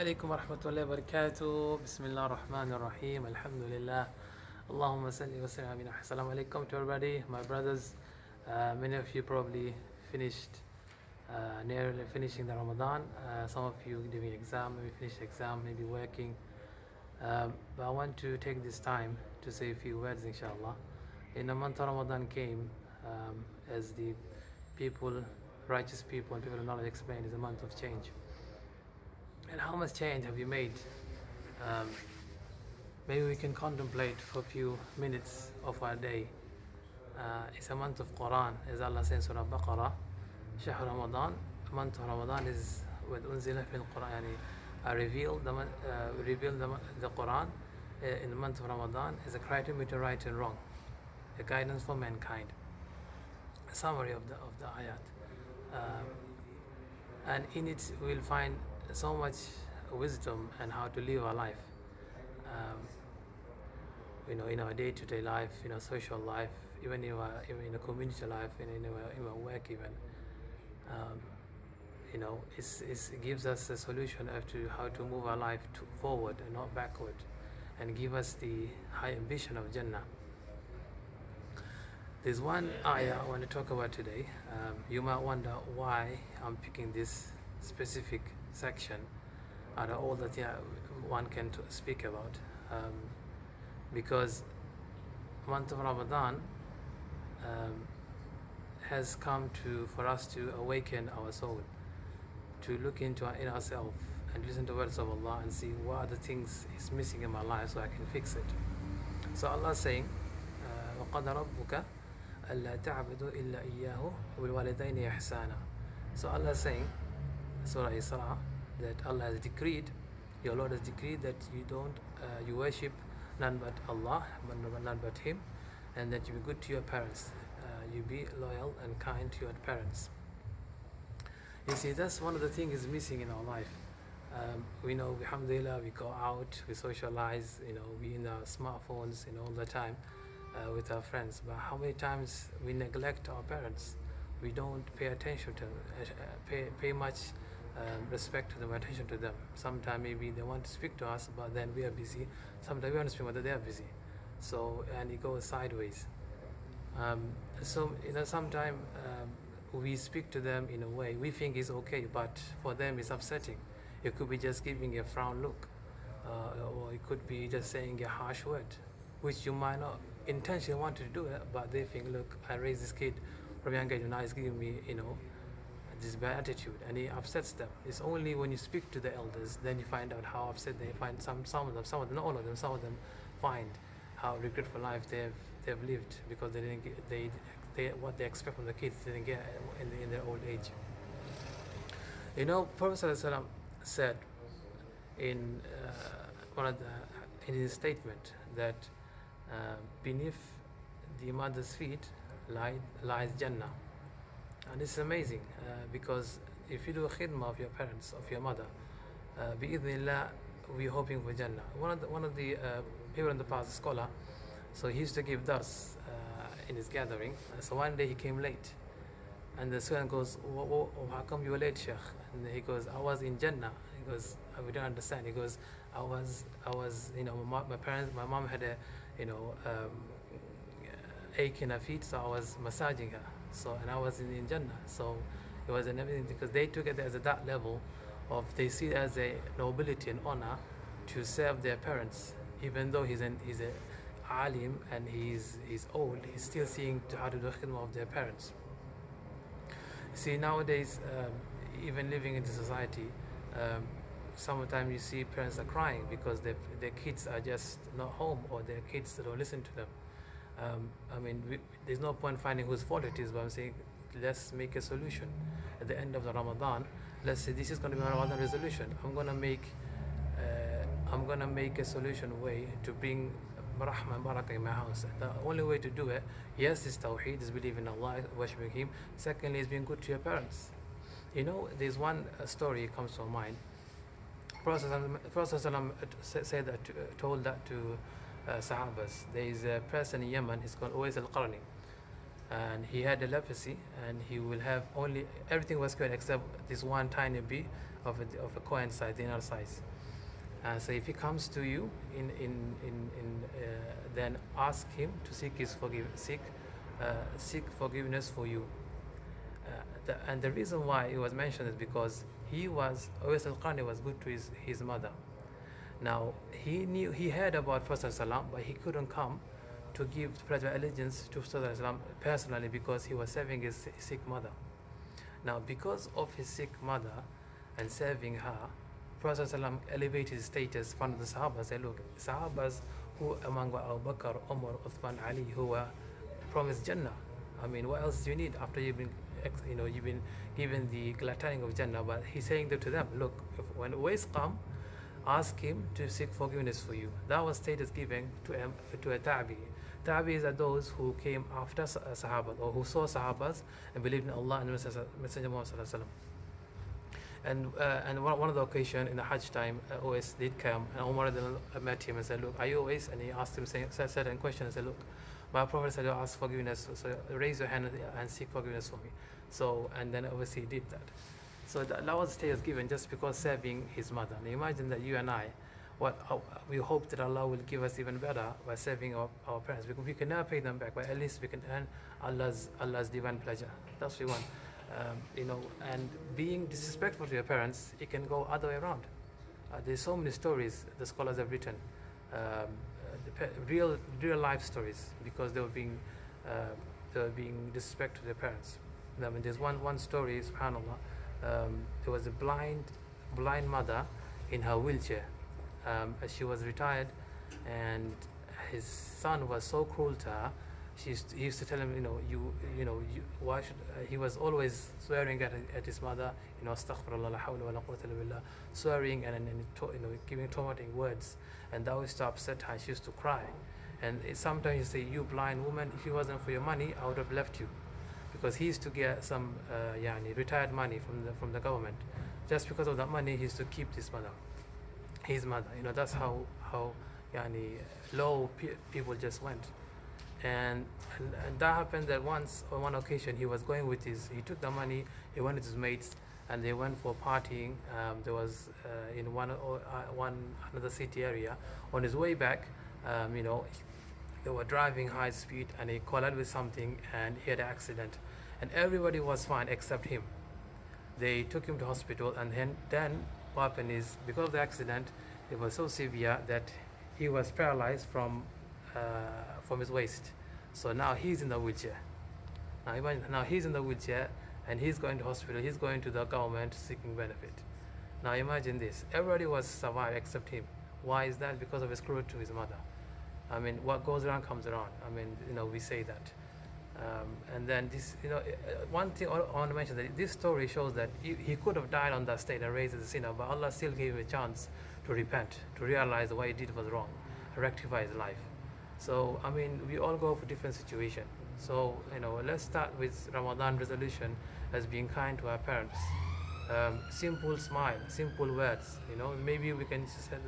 عليكم ورحمة الله وبركاته. بسم الله الرحمن الرحيم. Alhamdulillah. Allahumma salli wa sallam ala. Assalamu alaikum to everybody, my brothers. Many of you probably finished, nearly finishing the Ramadan. Some of you doing exam, maybe finished exam, maybe working. But I want to take this time to say a few words, inshallah. In the month of Ramadan came, as the people, righteous people, and people of knowledge explained, is a month of change. And how much change have you made? Maybe we can contemplate for a few minutes of our day. It's a month of Quran, as Allah says in Surah Baqarah, Shahr Ramadan. The month of Ramadan is with unzila fil Quran. I revealed the Quran in the month of Ramadan is a criterion to right and wrong, a guidance for mankind. A summary of the ayat, and in it we'll find so much wisdom and how to live our life. In our day-to-day life, social life, even in a community life, in our work even. It gives us a solution as to how to move our life forward and not backward, and give us the high ambition of Jannah. There's one ayah I want to talk about today. You might wonder why I'm picking this specific section out of all that one can speak about, because month of Ramadan has come for us to awaken our soul, to look into in ourselves and listen to the words of Allah and see what are the things is missing in my life so I can fix it. So Allah is saying, وَقَدَ رَبُّكَ أَلَّا تَعْبُدُوا إِلَّا إِيَّاهُ وَالْوَالِدَيْنِ إِحْسَانًا. So Allah is saying, Surah Isra, that Allah has decreed, your Lord has decreed that you worship none but Allah, none but Him, and that you be good to your parents, you be loyal and kind to your parents. You see, that's one of the things is missing in our life. We know, alhamdulillah, we go out, we socialize, we in our smartphones, all the time with our friends. But how many times we neglect our parents? We don't pay attention to them, pay much respect to them, attention to them. Sometimes maybe they want to speak to us, but then we are busy. Sometimes we want to speak, but they are busy. So, and it goes sideways. Sometimes we speak to them in a way we think is okay, but for them it's upsetting. It could be just giving a frown look, or it could be just saying a harsh word, which you might not intentionally want to do it, but they think, look, I raised this kid from young age, and now he's giving me, this bad attitude, and it upsets them. It's only when you speak to the elders, then you find out how upset they find some of them, not all of them, some of them find how regretful life they've lived because they didn't get what they expect from the kids they didn't get in their old age. Prophet ﷺ said in his statement that beneath the mother's feet lies Jannah. And this is amazing, because if you do a khidmah of your parents, of your mother, bi'idhnillah, we're hoping for Jannah. One of the people in the past, a scholar, so he used to give dars in his gathering. So one day he came late, and the student goes, how come you were late, Sheikh? And he goes, I was in Jannah. He goes, we don't understand. He goes, I was, my parents, my mom had a, ache in her feet, so I was massaging her. So, and I was in Jannah. So it was an everything, because they took it as that level of, they see it as a nobility and honor to serve their parents, even though he's a alim and he's old, he's still seeing how to do khidmah of their parents. See, nowadays, even living in the society, sometimes you see parents are crying because their kids are just not home, or their kids don't listen to them. There's no point finding whose fault it is, but I'm saying let's make a solution. At the end of the Ramadan, let's say this is going to be my Ramadan resolution. I'm going to make a solution way to bring rahmah and barakah in my house. The only way to do it, yes, is tawheed, is believing in Allah, worshipping Him. Secondly, is being good to your parents. There's one story comes to mind. Prophet said that, told that to Sahabas. There is a person in Yemen, he's called Uwais al-Qarni, and he had a leprosy, and he will have everything was good except this one tiny bit of a coin size, dinar size. So if he comes to you, then ask him to seek forgiveness for you. And the reason why it was mentioned is because Uwais al-Qarni was good to his mother. Now he heard about Prophet ﷺ, but he couldn't come to give pledge of allegiance to Prophet ﷺ personally because he was serving his sick mother. Now because of his sick mother and serving her, Prophet ﷺ elevated his status in front of the Sahabas. Said, look, Sahabas who among Abu Bakr, Umar, Uthman, Ali, who were promised Jannah. I mean, what else do you need after you've been given the glad tidings of Jannah? But he's saying that to them, look, when Uwais come, ask him to seek forgiveness for you. That was status given to a Tabi. Tabis are those who came after Sahaba, or who saw Sahabas and believed in Allah and Messenger Muhammad Sallallahu Alaihi Wasallam. And one of the occasion in the Hajj time, Uwais did come, and Umar met him and said, look, are you Uwais? And he asked him certain questions and said, look, my Prophet said, ask forgiveness, so raise your hand and seek forgiveness for me. So, and then obviously he did that. So that was status given just because serving his mother. Now imagine that you and I, we hope that Allah will give us even better by serving our parents. Because we can never pay them back, but at least we can earn Allah's divine pleasure. That's what we want. And being disrespectful to your parents, it can go other way around. There's so many stories the scholars have written, real life stories, because they were being disrespectful to their parents. I mean, there's one story, subhanallah. There was a blind mother in her wheelchair. She was retired, and his son was so cruel to her. He used to tell him, why should he was always swearing at his mother, astaghfirullah la hawla wa la quwwata illa billah, swearing and giving tormenting words, and that always to upset her. She used to cry, and sometimes you say, you blind woman, if it wasn't for your money, I would have left you, because he used to get some retired money from the government. Just because of that money, he used to keep his mother. That's how low people just went. And that happened that once, on one occasion, he was going with he took the money, he went with his mates, and they went for partying. There was in another city area. On his way back, they were driving high speed, and he collided with something, and he had an accident. And everybody was fine except him. They took him to hospital, and then what happened is, because of the accident, it was so severe that he was paralyzed from his waist. So now he's in the wheelchair. Now he's in the wheelchair, and he's going to hospital. He's going to the government seeking benefit. Now imagine this: everybody was survived except him. Why is that? Because of his cruelty to his mother. I mean, what goes around comes around. I mean, we say that. And then this, one thing I want to mention, that this story shows that he could have died on that state and raised as a sinner, but Allah still gave him a chance to repent, to realize what he did was wrong, rectify his life. So, I mean, we all go for different situations. So, let's start with Ramadan resolution as being kind to our parents. Simple smile, simple words. Maybe we can just say,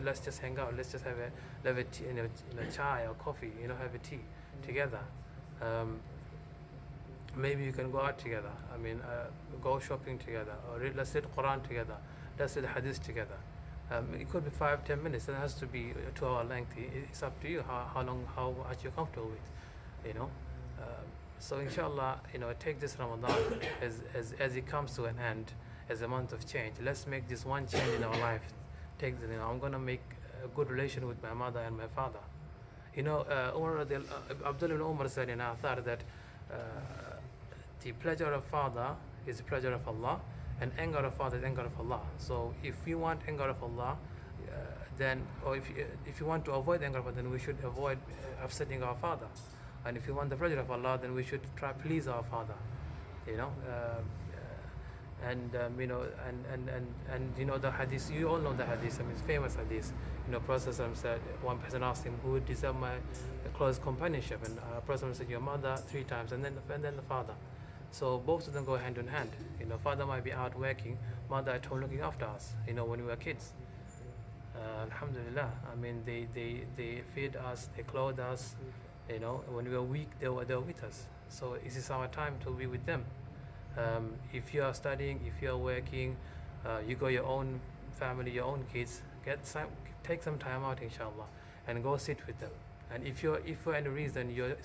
let's just hang out. Let's just have a tea, chai or coffee. Have a tea together. Maybe you can go out together. I mean, go shopping together, or let's read Quran together. Let's read Hadith together. It could be 5-10 minutes. It has to be 2 hour lengthy. It's up to you how much you're comfortable with. So inshallah, take this Ramadan as it comes to an end, as a month of change. Let's make this one change in our life. I'm going to make a good relation with my mother and my father. Abdullah ibn Umar said in Athar that the pleasure of father is the pleasure of Allah, and anger of father is anger of Allah. So if you want anger of Allah, if you want to avoid anger of Allah, then we should avoid upsetting our father. And if you want the pleasure of Allah, then we should try to please our father. The hadith, you all know the hadith. I mean, it's famous hadith. Prophet said, one person asked him, who would deserve my close companionship? And Prophet said, your mother 3 times, and then the father. So both of them go hand in hand. Father might be out working, mother at home looking after us. When we were kids. Alhamdulillah. I mean, they feed us, they clothe us. When we were weak, they were with us. So this is our time to be with them. If you are studying, if you are working, you got your own family, your own kids, take some time out, inshallah, and go sit with them. And if for any reason your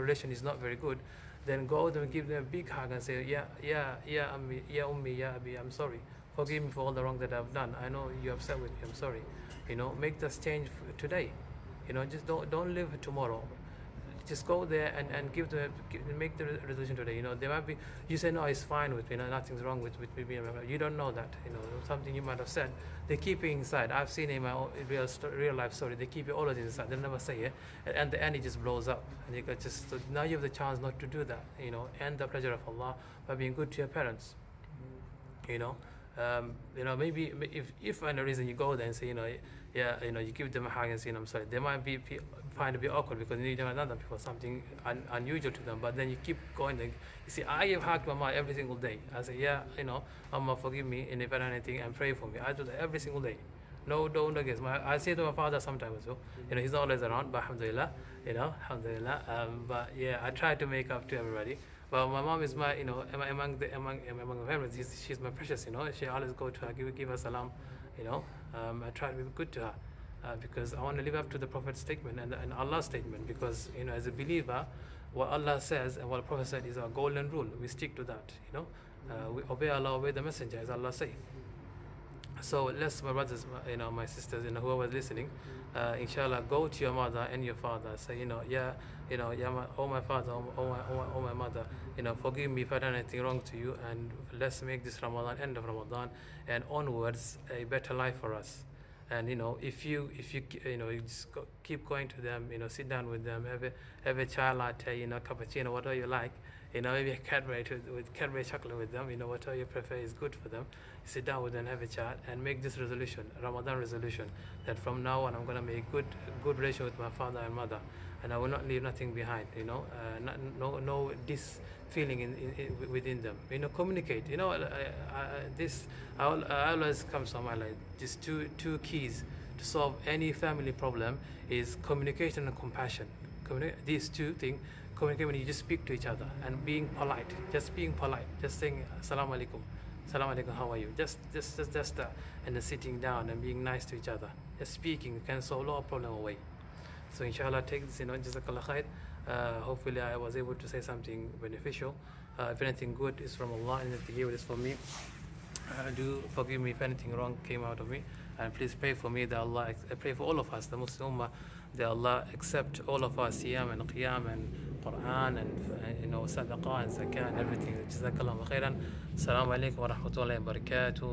relation is not very good, then go to give them a big hug and say, Ammi, Ummi, ya Abi, I'm sorry. Forgive me for all the wrong that I've done. I know you're upset with me. I'm sorry. Make this change today. Just don't live tomorrow. Just go there and make the resolution today. There might be, you say, no, it's fine with me, nothing's wrong with me. You don't know that. Something you might have said, they keep it inside. I've seen in my own real life story, they keep it all inside. They never say it, and at the end it just blows up. And you so now you have the chance not to do that. And the pleasure of Allah by being good to your parents. Maybe if for any reason you go there and say, you give them a hug and say, I'm sorry, they might find it a bit awkward because you don't know them before, something unusual to them. But then you keep going. You see, I have hugged Mama every single day. I say, Mama, forgive me, and if I do anything, and pray for me. I do that every single day. No, don't against. I say to my father sometimes as well. He's not always around, but alhamdulillah, alhamdulillah. But yeah, I try to make up to everybody. But my mom is my, among my parents, she's my precious, She always go to her, give her salam, I try to be good to her because I want to live up to the Prophet's statement and Allah's statement because, as a believer, what Allah says and what the Prophet said is our golden rule. We stick to that, we obey Allah, obey the Messenger, as Allah say. So let's, my brothers, my sisters, whoever is listening, inshallah, go to your mother and your father. Say, oh my father, oh my mother, forgive me if I done anything wrong to you, and let's make this Ramadan, end of Ramadan, and onwards, a better life for us. And if you just keep going to them, sit down with them, have a chai latte, cappuccino, whatever you like. Maybe a Cadbury with Cadbury chocolate with them, whatever you prefer is good for them. Sit down with them, have a chat, and make this resolution, Ramadan resolution, that from now on I'm going to make good relation with my father and mother, and I will not leave nothing behind. No this feeling within them. Communicate. This I always comes to my life. Just two keys to solve any family problem is communication and compassion. These two things. Communicate when you just speak to each other and being polite, just saying Assalamu alaikum, Assalamu alaikum, how are you? Just that, and then sitting down and being nice to each other. Just speaking can solve a lot of problem away. So inshallah, take this, Jazakallah khair. Hopefully I was able to say something beneficial. If anything good is from Allah and if evil is from me, do forgive me if anything wrong came out of me, and please pray for me that Allah, pray for all of us, the Muslim Ummah, that Allah accept all of our siyam and qiyam and Quran and sadaqah and zakah and everything. Jazakallahu khairan. Assalamu alaikum wa rahmatullahi wa barakatuh.